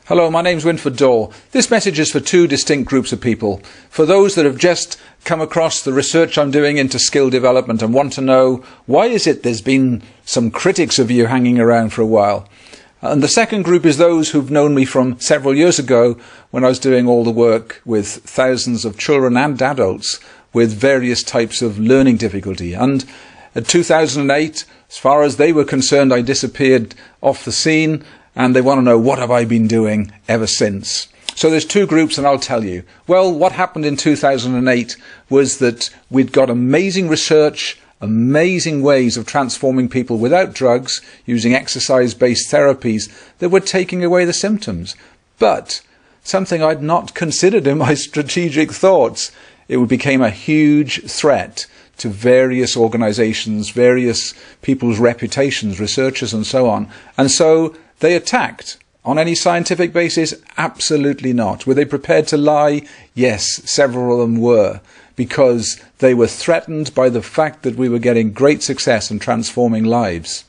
Hello, my name's Wynford Dore. This message is for two distinct groups of people. For those that have just come across the research I'm doing into skill development and want to know why is it there's been some critics of you hanging around for a while. And the second group is those who've known me from several years ago when I was doing all the work with thousands of children and adults with various types of learning difficulty. And in 2008, as far as they were concerned, I disappeared off the scene, and they want to know what have I been doing ever since. So there's two groups, and I'll tell you. Well, what happened in 2008 was that we'd got amazing research, amazing ways of transforming people without drugs, using exercise-based therapies that were taking away the symptoms. But something I'd not considered in my strategic thoughts, it became a huge threat to various organizations, various people's reputations, researchers and so on. And so they attacked. On any scientific basis? Absolutely not. Were they prepared to lie? Yes, several of them were, because they were threatened by the fact that we were getting great success in transforming lives.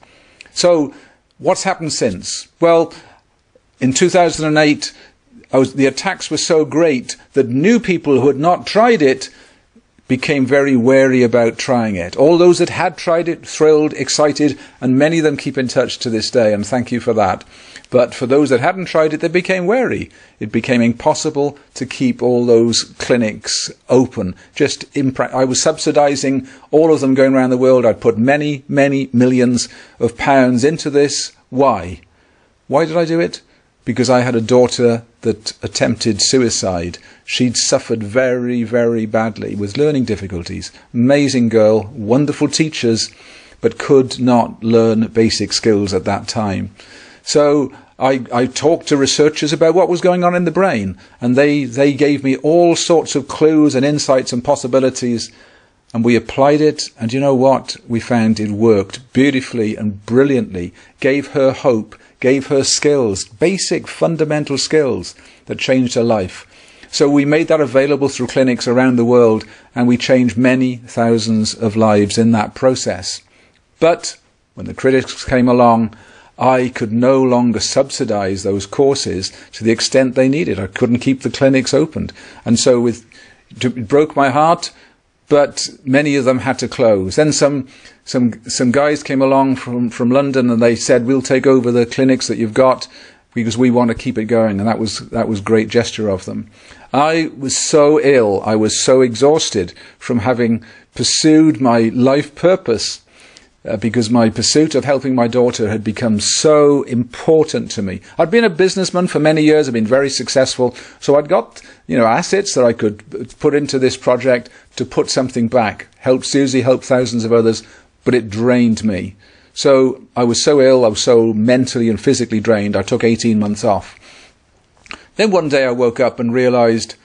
So what's happened since? Well, in 2008, the attacks were so great that new people who had not tried it became very wary about trying it. All those that had tried it, thrilled, excited, and many of them keep in touch to this day, and thank you for that. But for those that hadn't tried it, they became wary. It became impossible to keep all those clinics open. I was subsidizing all of them going around the world. I'd put many, many millions of pounds into this. Why? Why did I do it? Because I had a daughter that attempted suicide. She'd suffered very, very badly with learning difficulties. Amazing girl, wonderful teachers, but could not learn basic skills at that time. So I talked to researchers about what was going on in the brain, and they gave me all sorts of clues and insights and possibilities, and we applied it, and you know what? We found it worked beautifully and brilliantly, gave her hope, gave her skills, basic fundamental skills that changed her life. So we made that available through clinics around the world, and we changed many thousands of lives in that process. But when the critics came along, I could no longer subsidize those courses to the extent they needed. I couldn't keep the clinics opened. And so it broke my heart, but many of them had to close. Then some guys came along from London, and they said, we'll take over the clinics that you've got because we want to keep it going. And that was great gesture of them. I was so ill. I was so exhausted from having pursued my life purpose because my pursuit of helping my daughter had become so important to me. I'd been a businessman for many years. I'd been very successful. So I'd got, assets that I could put into this project to put something back. Help Susie, help thousands of others, but it drained me. So I was so ill, I was so mentally and physically drained, I took 18 months off. Then one day I woke up and realized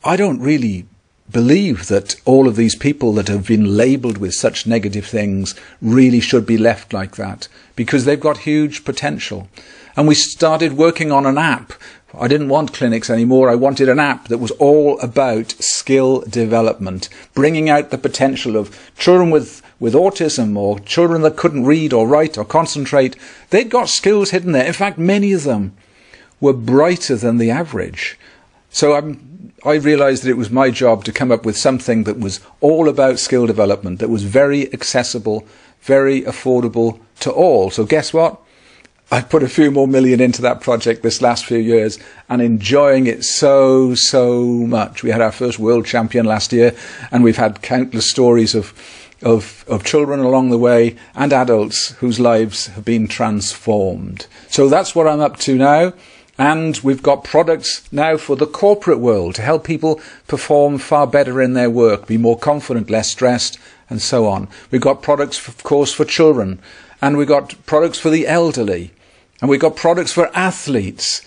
I don't really believe that all of these people that have been labelled with such negative things really should be left like that, because they've got huge potential. And we started working on an app. I didn't want clinics anymore. I wanted an app that was all about skill development, bringing out the potential of children with autism or children that couldn't read or write or concentrate. They'd got skills hidden there. In fact, many of them were brighter than the average. So I realized that it was my job to come up with something that was all about skill development, that was very accessible, very affordable to all. So guess what? I put a few more million into that project this last few years and enjoying it so much. We had our first world champion last year, and we've had countless stories of children along the way and adults whose lives have been transformed. So that's what I'm up to now. And we've got products now for the corporate world to help people perform far better in their work, be more confident, less stressed, and so on. We've got products, of course, for children, and we've got products for the elderly, and we've got products for athletes,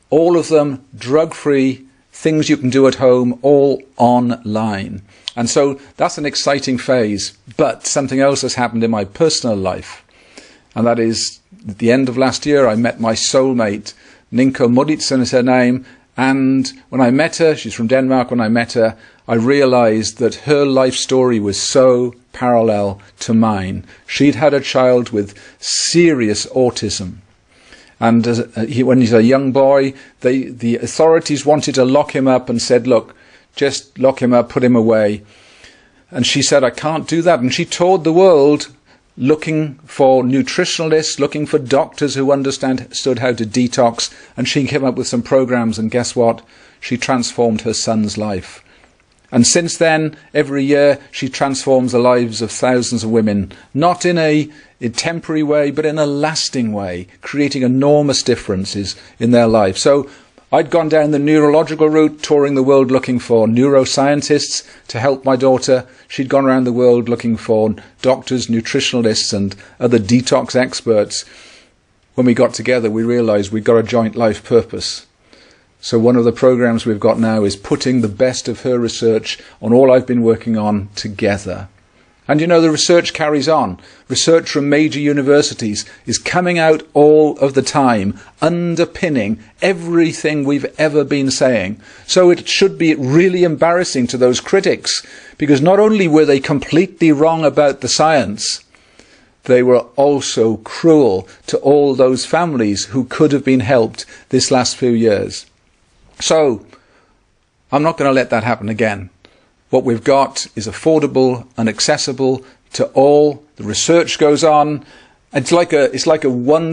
all of them drug-free, things you can do at home, all online. And so that's an exciting phase. But something else has happened in my personal life, and that is at the end of last year I met my soulmate. Ninko Moditsen is her name, and when I met her, she's from Denmark, when I met her, I realized that her life story was so parallel to mine. She'd had a child with serious autism, And when he's a young boy, the authorities wanted to lock him up and said, look, just lock him up, put him away. And she said, I can't do that. And she toured the world looking for nutritionalists, looking for doctors who understood how to detox. And she came up with some programs. And guess what? She transformed her son's life. And since then, every year, she transforms the lives of thousands of women, not in a temporary way, but in a lasting way, creating enormous differences in their life. So I'd gone down the neurological route, touring the world looking for neuroscientists to help my daughter. She'd gone around the world looking for doctors, nutritionalists, and other detox experts. When we got together, we realized we'd got a joint life purpose. So one of the programs we've got now is putting the best of her research on all I've been working on together. And you know, the research carries on. Research from major universities is coming out all of the time, underpinning everything we've ever been saying. So it should be really embarrassing to those critics, because not only were they completely wrong about the science, they were also cruel to all those families who could have been helped this last few years. So I'm not going to let that happen again. What we've got is affordable and accessible to all. The research goes on. It's like a one